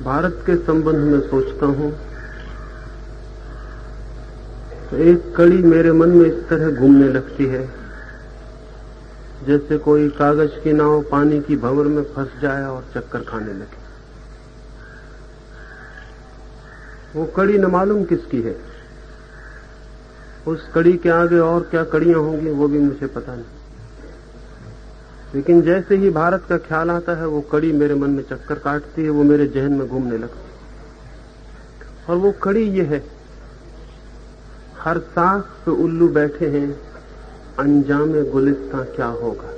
भारत के संबंध में सोचता हूं तो एक कड़ी मेरे मन में इस तरह घूमने लगती है जैसे कोई कागज की नाव पानी की भंवर में फंस जाए और चक्कर खाने लगे। वो कड़ी न मालूम किसकी है, उस कड़ी के आगे और क्या कड़ियां होंगी वो भी मुझे पता नहीं, लेकिन जैसे ही भारत का ख्याल आता है वो कड़ी मेरे मन में चक्कर काटती है, वो मेरे जहन में घूमने लगती है। और वो कड़ी ये है, हर सांस पे उल्लू बैठे हैं, अंजामे गुलिस्तां क्या होगा।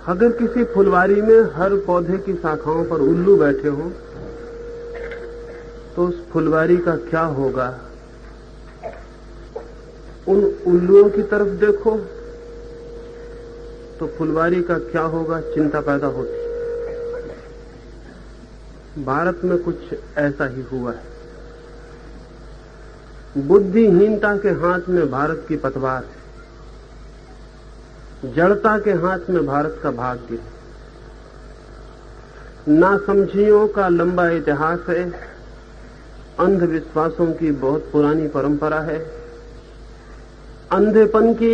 अगर किसी फुलवारी में हर पौधे की शाखाओं पर उल्लू बैठे हों तो उस फुलवारी का क्या होगा। उन उल्लुओं की तरफ देखो तो फुलवारी का क्या होगा, चिंता पैदा होती। भारत में कुछ ऐसा ही हुआ है। बुद्धिहीनता के हाथ में भारत की पतवार है, जड़ता के हाथ में भारत का भाग्य है, नासमझियों का लंबा इतिहास है, अंधविश्वासों की बहुत पुरानी परंपरा है, अंधेपन की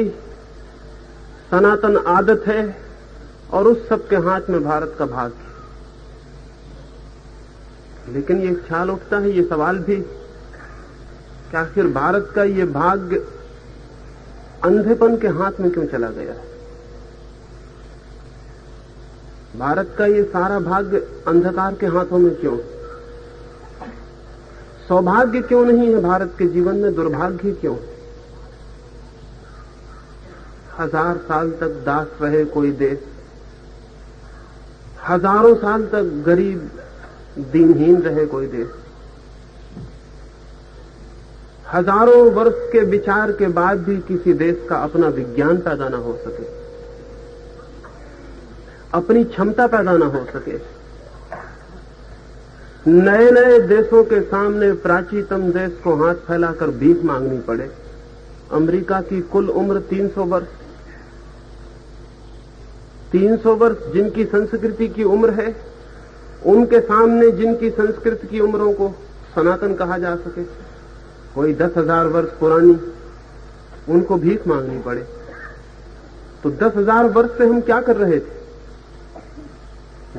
सनातन आदत है, और उस सब के हाथ में भारत का भाग्य है। लेकिन ये ख्याल उठता है, ये सवाल भी कि आखिर भारत का ये भाग्य अंधेपन के हाथ में क्यों चला गया है। भारत का ये सारा भाग्य अंधकार के हाथों में क्यों। सौभाग्य क्यों नहीं है भारत के जीवन में, दुर्भाग्य क्यों। 1000 साल तक दास रहे कोई देश, हजारों साल तक गरीब दीनहीन रहे कोई देश, हजारों वर्ष के विचार के बाद भी किसी देश का अपना विज्ञान पैदा ना हो सके, अपनी क्षमता पैदा ना हो सके। नए नए देशों के सामने प्राचीनतम देश को हाथ फैलाकर भीख मांगनी पड़े। अमेरिका की कुल उम्र 300 वर्ष, 300 वर्ष जिनकी संस्कृति की उम्र है, उनके सामने जिनकी संस्कृति की उम्रों को सनातन कहा जा सके, कोई 10,000 वर्ष पुरानी, उनको भीख मांगनी पड़े। तो 10,000 वर्ष से हम क्या कर रहे थे?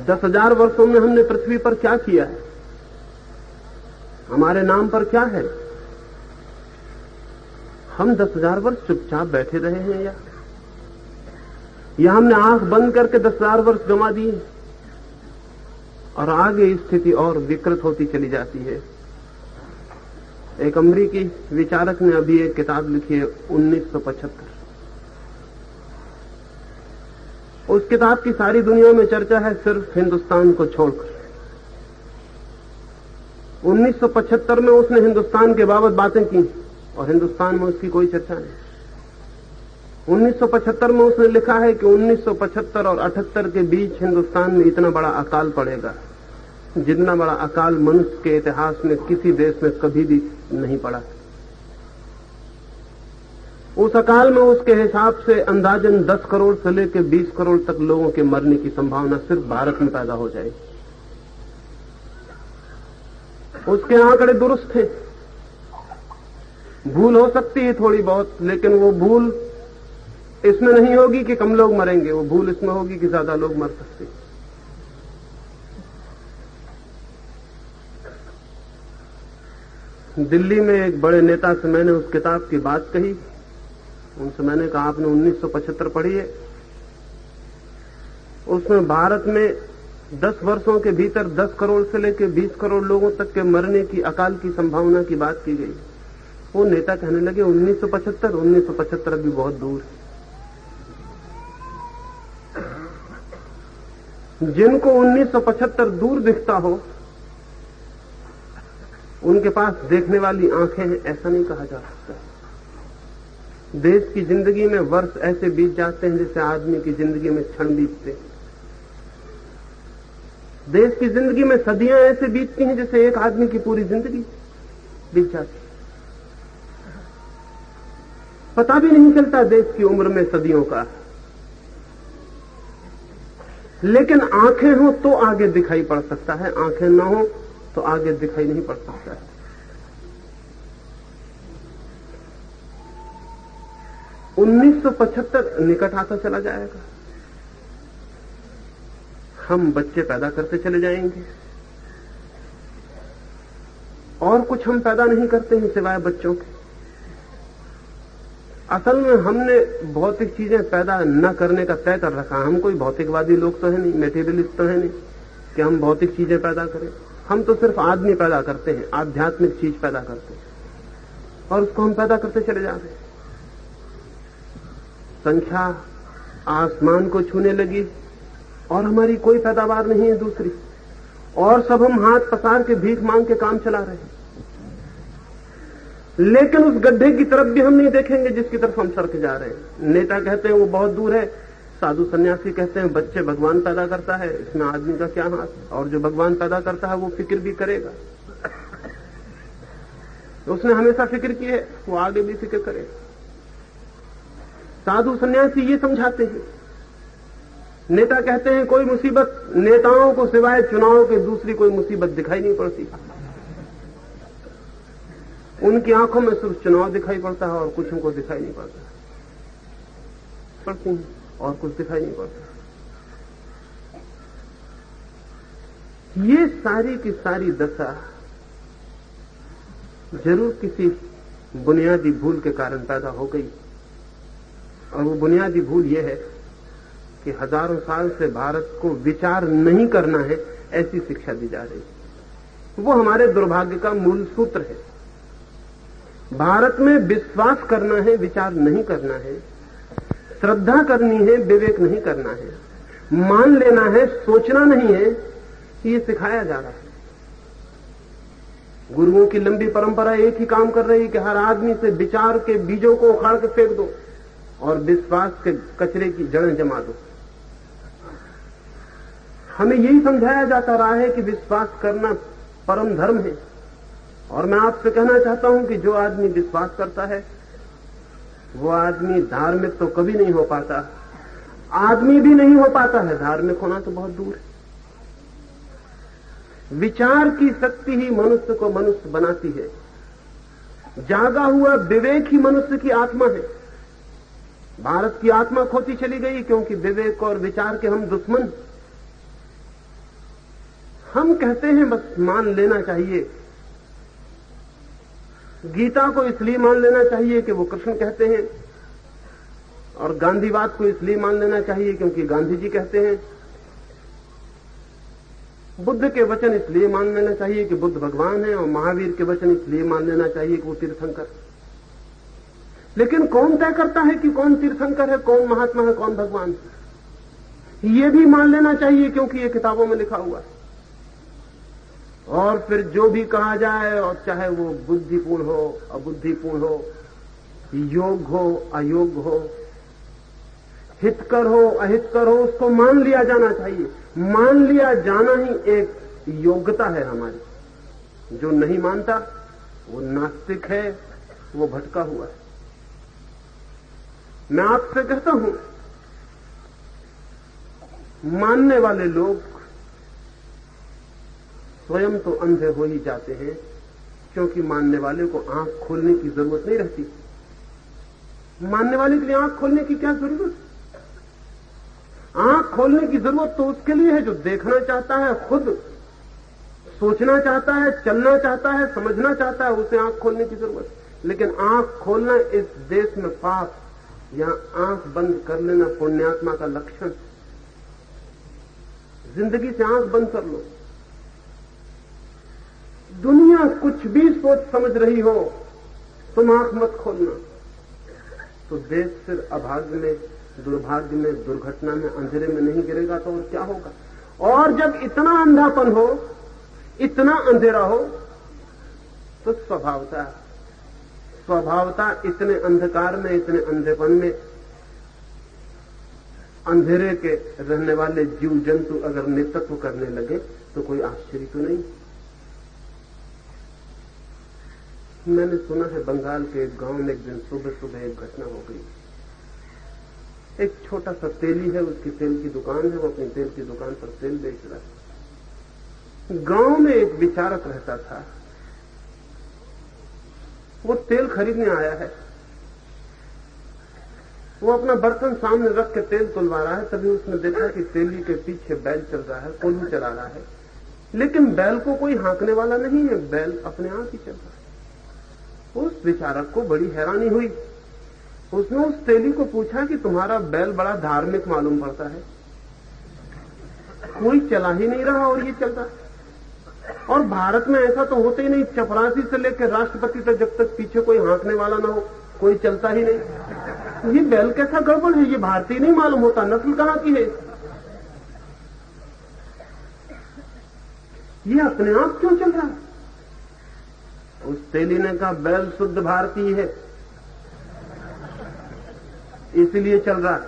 10,000 वर्षों में हमने पृथ्वी पर क्या किया है? हमारे नाम पर क्या है? हम 10,000 वर्ष चुपचाप बैठे रहे हैं या हमने आंख बंद करके 10,000 वर्ष गंवा दिए और आगे स्थिति और विकृत होती चली जाती है। एक अमेरिकी विचारक ने अभी एक किताब लिखी है 1975। उस किताब की सारी दुनिया में चर्चा है, सिर्फ हिंदुस्तान को छोड़कर। 1975 में उसने हिंदुस्तान के बाबत बातें की और हिंदुस्तान में उसकी कोई चर्चा नहीं। 1975 में उसने लिखा है कि 1975 और 78 के बीच हिंदुस्तान में इतना बड़ा अकाल पड़ेगा जितना बड़ा अकाल मनुष्य के इतिहास में किसी देश में कभी भी नहीं पड़ा। उस अकाल में उसके हिसाब से अंदाजन 10 करोड़ से लेकर 20 करोड़ तक लोगों के मरने की संभावना सिर्फ भारत में पैदा हो जाएगी। उसके आंकड़े दुरुस्त थे, भूल हो सकती है थोड़ी बहुत, लेकिन वो भूल इसमें नहीं होगी कि कम लोग मरेंगे, वो भूल इसमें होगी कि ज्यादा लोग मर सकते हैं। दिल्ली में एक बड़े नेता से मैंने उस किताब की बात कही। उनसे मैंने कहा, आपने 1975 पढ़ी है? उसमें भारत में 10 वर्षों के भीतर 10 करोड़ से लेकर 20 करोड़ लोगों तक के मरने की, अकाल की संभावना की बात की गई। वो नेता कहने लगे 1975 अभी बहुत दूर है। जिनको 1975 दूर दिखता हो उनके पास देखने वाली आंखें हैं, ऐसा नहीं कहा जा सकता। देश की जिंदगी में वर्ष ऐसे बीत जाते हैं जैसे आदमी की जिंदगी में क्षण बीतते। देश की जिंदगी में सदियां ऐसे बीतती हैं जैसे एक आदमी की पूरी जिंदगी बीत जाती। पता भी नहीं चलता देश की उम्र में सदियों का। लेकिन आंखें हो तो आगे दिखाई पड़ सकता है, आंखें ना हो तो आगे दिखाई नहीं पड़ सकता है। (1975) निकट आता चला जाएगा। हम बच्चे पैदा करते चले जाएंगे और कुछ हम पैदा नहीं करते हैं सिवाय बच्चों के। असल में हमने भौतिक चीजें पैदा न करने का तय कर रखा। हम कोई भौतिकवादी लोग तो है नहीं, मेटेरियलिस्ट तो है नहीं कि हम भौतिक चीजें पैदा करें। हम तो सिर्फ आदमी पैदा करते हैं, आध्यात्मिक चीज पैदा करते हैं और उसको हम पैदा करते चले जाते हैं। संख्या आसमान को छूने लगी और हमारी कोई पैदावार नहीं है दूसरी, और सब हम हाथ पसार के भीख मांग के काम चला रहे हैं। लेकिन उस गड्ढे की तरफ भी हम नहीं देखेंगे जिसकी तरफ हम सड़क जा रहे हैं। नेता कहते हैं वो बहुत दूर है, साधु सन्यासी कहते हैं बच्चे भगवान पैदा करता है, इसमें आदमी का क्या हाथ। और जो भगवान पैदा करता है वो फिक्र भी करेगा, उसने हमेशा फिक्र की है, वो आगे भी फिक्र करेगा। साधु सन्यासी ये समझाते हैं। नेता कहते हैं कोई मुसीबत नेताओं को सिवाय चुनाव के दूसरी कोई मुसीबत दिखाई नहीं पड़ती। उनकी आंखों में सिर्फ चुनाव दिखाई पड़ता है और कुछ उनको दिखाई नहीं पड़ता, पड़ती हैं और कुछ दिखाई नहीं पड़ता। ये सारी की सारी दशा जरूर किसी बुनियादी भूल के कारण पैदा हो गई, और वो बुनियादी भूल ये है कि हजारों साल से भारत को विचार नहीं करना है ऐसी शिक्षा दी जा रही है। वो हमारे दुर्भाग्य का मूल सूत्र है। भारत में विश्वास करना है, विचार नहीं करना है, श्रद्धा करनी है, विवेक नहीं करना है, मान लेना है, सोचना नहीं है, ये सिखाया जा रहा है। गुरुओं की लंबी परंपरा एक ही काम कर रही है कि हर आदमी से विचार के बीजों को उखाड़ के फेंक दो और विश्वास के कचरे की जड़ें जमा दो। हमें यही समझाया जाता रहा है कि विश्वास करना परम धर्म है, और मैं आपसे कहना चाहता हूं कि जो आदमी विश्वास करता है वो आदमी धार्मिक तो कभी नहीं हो पाता, आदमी भी नहीं हो पाता है, धार्मिक होना तो बहुत दूर है। विचार की शक्ति ही मनुष्य को मनुष्य बनाती है। जागा हुआ विवेक ही मनुष्य की आत्मा है। भारत की आत्मा खोती चली गई क्योंकि विवेक और विचार के हम दुश्मन। हम कहते हैं बस मान लेना चाहिए, गीता को इसलिए मान लेना चाहिए कि वो कृष्ण कहते हैं, और गांधीवाद को इसलिए मान लेना चाहिए क्योंकि गांधी जी कहते हैं, बुद्ध के वचन इसलिए मान लेना चाहिए कि बुद्ध भगवान है, और महावीर के वचन इसलिए मान लेना चाहिए कि वो तीर्थंकर। लेकिन कौन तय करता है कि कौन तीर्थंकर है, कौन महात्मा है, कौन भगवान है? ये भी मान लेना चाहिए क्योंकि ये किताबों में लिखा हुआ है। और फिर जो भी कहा जाए, और चाहे वो बुद्धिपूर्ण हो अबुद्धिपूर्ण हो, योग हो अयोग हो, हितकर हो अहितकर हो, उसको मान लिया जाना चाहिए। मान लिया जाना ही एक योग्यता है हमारी। जो नहीं मानता वो नास्तिक है, वो भटका हुआ है। मैं आपसे कहता हूं, मानने वाले लोग स्वयं तो अंधे हो ही जाते हैं, क्योंकि मानने वाले को आंख खोलने की जरूरत नहीं रहती। मानने वाले के लिए आंख खोलने की क्या जरूरत? आंख खोलने की जरूरत तो उसके लिए है जो देखना चाहता है, खुद सोचना चाहता है, चलना चाहता है, समझना चाहता है, उसे आंख खोलने की जरूरत। लेकिन आंख खोलना इस देश में पाप, यहां आंख बंद कर लेना पुण्यात्मा का लक्षण। जिंदगी से आंख बंद कर लो। दुनिया कुछ भी सोच समझ रही हो, तुम आंख मत खोलना, तो देश फिर अभाग्य में, दुर्भाग्य में, दुर्घटना में, अंधेरे में नहीं गिरेगा तो और क्या होगा? और जब इतना अंधापन हो, इतना अंधेरा हो, तो स्वभावता इतने अंधकार में, इतने अंधेपन में, अंधेरे के रहने वाले जीव जंतु अगर नेतृत्व करने लगे तो कोई आश्चर्य तो नहीं। मैंने सुना है बंगाल के एक गांव में एक दिन सुबह सुबह एक घटना हो गई। एक छोटा सा तेली है, उसकी तेल की दुकान है, वो अपनी तेल की दुकान पर तेल बेच रहा है। गांव में एक विचारक रहता था, वो तेल खरीदने आया है। वो अपना बर्तन सामने रख के तेल तुलवा रहा है, तभी उसने देखा कि तेली के पीछे बैल चल रहा है, कोल्हू चला रहा है, लेकिन बैल को कोई हाँकने वाला नहीं है, बैल अपने आप ही चल रहा है। उस विचारक को बड़ी हैरानी हुई। उसने उस तेली को पूछा कि तुम्हारा बैल बड़ा धार्मिक मालूम पड़ता है, कोई चला ही नहीं रहा और ये चल रहा है। और भारत में ऐसा तो होता ही नहीं, चपरासी से लेकर राष्ट्रपति तक जब तक पीछे कोई हाँकने वाला ना हो, कोई चलता ही नहीं। ये बैल कैसा गड़बड़ है, ये भारतीय नहीं मालूम होता, नस्ल कहां की है, ये अपने आप क्यों चल रहा है? उस तेली ने कहा बैल शुद्ध भारतीय है, इसलिए चल रहा है।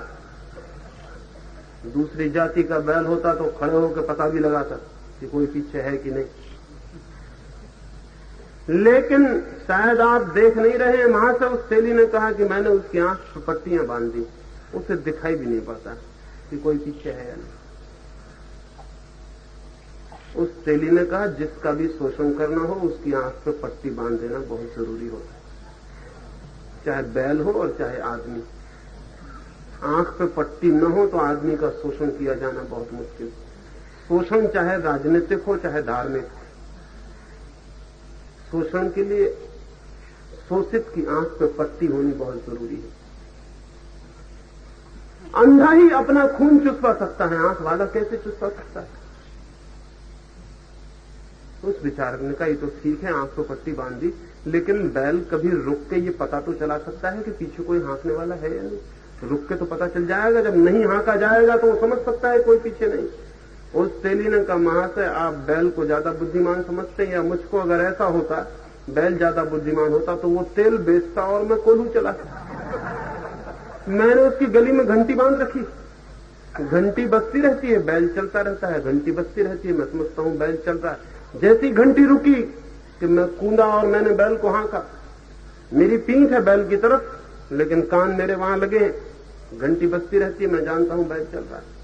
दूसरी जाति का बैल होता तो खड़े होकर पता भी लगाता कि कोई पीछे है कि नहीं। लेकिन शायद आप देख नहीं रहे हैं, वहां से उस तेली ने कहा कि मैंने उसकी आंख पर पट्टियां बांध दी, उसे दिखाई भी नहीं पड़ता कि कोई पीछे है या नहीं। उस तेली ने कहा जिसका भी शोषण करना हो उसकी आंख पे पट्टी बांध देना बहुत जरूरी होता है, चाहे बैल हो और चाहे आदमी। आंख पे पट्टी न हो तो आदमी का शोषण किया जाना बहुत मुश्किल। शोषण चाहे राजनीतिक हो चाहे धार्मिक, शोषण के लिए शोषित की आंख पे पट्टी होनी बहुत जरूरी है। अंधा ही अपना खून चुसवा सकता है, आंख वाला कैसे चुसवा सकता है? उस विचारक ने कहा ये तो ठीक है, आंख पे पट्टी बांध दी, लेकिन बैल कभी रुक के ये पता तो चला सकता है कि पीछे कोई हाँकने वाला है या नहीं। रुक के तो पता चल जाएगा, जब नहीं हाँका जाएगा तो वो समझ सकता है कोई पीछे नहीं। उस तेली ने कहा महाशय आप बैल को ज्यादा बुद्धिमान समझते हैं, या मुझको अगर ऐसा होता बैल ज्यादा बुद्धिमान होता तो वो तेल बेचता और मैं कोल्हू चलाता। मैंने उसकी गली में घंटी बांध रखी, घंटी बजती रहती है, बैल चलता रहता है, घंटी बजती रहती है, मैं समझता हूं बैल चल रहा है। जैसी घंटी रुकी कि मैं कूदा और मैंने बैल को हाँका। मेरी पीठ है बैल की तरफ, लेकिन कान मेरे वहां लगे हैं, घंटी बजती रहती है, मैं जानता हूं बैल चल रहा है।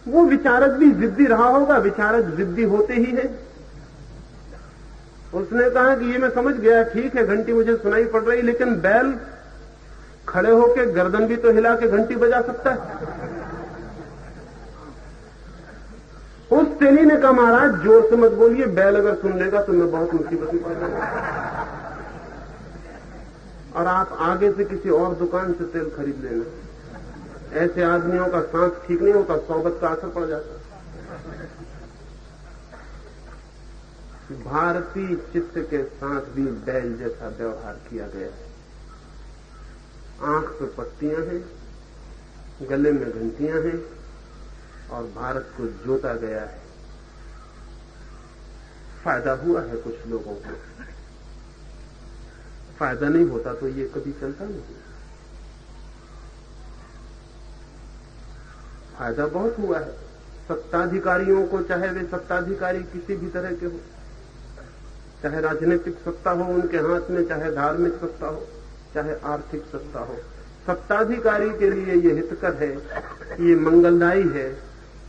वो विचारक भी जिद्दी रहा होगा, विचारक जिद्दी होते ही है। उसने कहा कि ये मैं समझ गया, ठीक है घंटी मुझे सुनाई पड़ रही, लेकिन बैल खड़े होकर गर्दन भी तो हिला के घंटी बजा सकता है। उस तेली ने कहा महाराज जोर से मत बोलिए, बैल अगर सुन लेगा तो मैं बहुत मुसीबत में पड़ जाऊंगा, और आप आगे से किसी और दुकान से तेल खरीद लेना। ऐसे आदमियों का सांस ठीक नहीं होता, सोबत का असर पड़ जाता। भारतीय चित्त के साथ भी बैल जैसा व्यवहार किया गया है। आंख पे पट्टियां हैं, गले में घंटियां हैं, और भारत को जोता गया है। फायदा हुआ है कुछ लोगों को, फायदा नहीं होता तो ये कभी चलता नहीं। फायदा बहुत हुआ है सत्ताधिकारियों को, चाहे वे सत्ताधिकारी किसी भी तरह के हो, चाहे राजनीतिक सत्ता हो उनके हाथ में, चाहे धार्मिक सत्ता हो, चाहे आर्थिक सत्ता हो। सत्ताधिकारी के लिए ये हितकर है, ये मंगलदायी है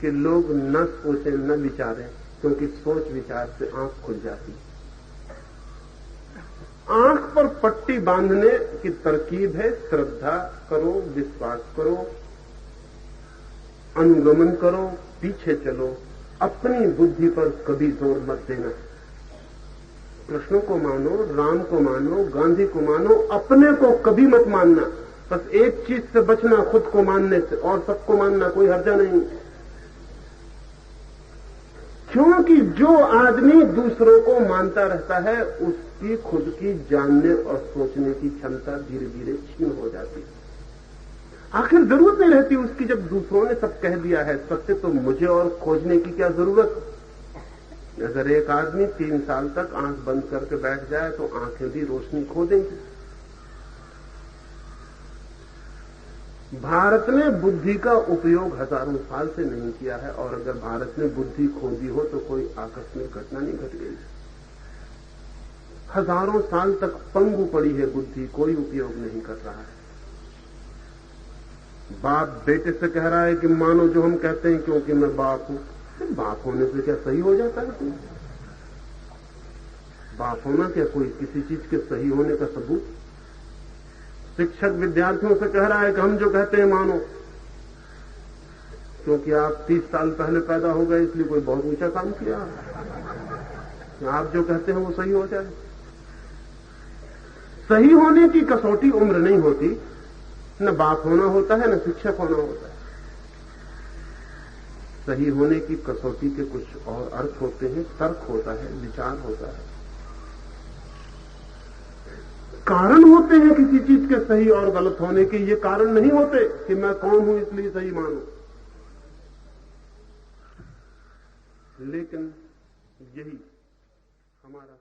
कि लोग न सोचें न विचारें, क्योंकि सोच विचार से आंख खुल जाती। आंख पर पट्टी बांधने की तरकीब है श्रद्धा करो, विश्वास करो, अनुगमन करो, पीछे चलो, अपनी बुद्धि पर कभी जोर मत देना। कृष्ण को मानो, राम को मानो, गांधी को मानो, अपने को कभी मत मानना। बस एक चीज से बचना, खुद को मानने से, और सबको मानना कोई हर्जा नहीं। क्योंकि जो आदमी दूसरों को मानता रहता है उसकी खुद की जानने और सोचने की क्षमता धीरे धीरे क्षीण हो जाती है। आखिर जरूरत नहीं रहती उसकी, जब दूसरों ने सब कह दिया है सत्य, तो मुझे और खोजने की क्या जरूरत। अगर एक आदमी 3 साल तक आंख बंद करके बैठ जाए तो आंखें भी रोशनी खो देंगी। भारत ने बुद्धि का उपयोग हजारों साल से नहीं किया है, और अगर भारत ने बुद्धि खो दी हो तो कोई आकस्मिक घटना नहीं घट गई। हजारों साल तक पंगु पड़ी है बुद्धि, कोई उपयोग नहीं कर रहा है। बाप बेटे से कह रहा है कि मानो जो हम कहते हैं क्योंकि मैं बाप हूं। बाप होने से क्या सही हो जाता है कोई? बाप होना क्या कोई किसी चीज के सही होने का सबूत? शिक्षक विद्यार्थियों से कह रहा है कि हम जो कहते हैं मानो, क्योंकि आप 30 साल पहले पैदा हो गए इसलिए कोई बहुत ऊंचा काम किया। आप जो कहते हैं वो सही हो जाए। सही होने की कसौटी उम्र नहीं होती, न बाप होना होता है न शिक्षक होना होता है। सही होने की कसौटी के कुछ और अर्थ होते हैं, तर्क होता है, विचार होता है, कारण होते हैं किसी चीज के सही और गलत होने के। ये कारण नहीं होते कि मैं कौन हूं इसलिए सही मानूं। लेकिन यही हमारा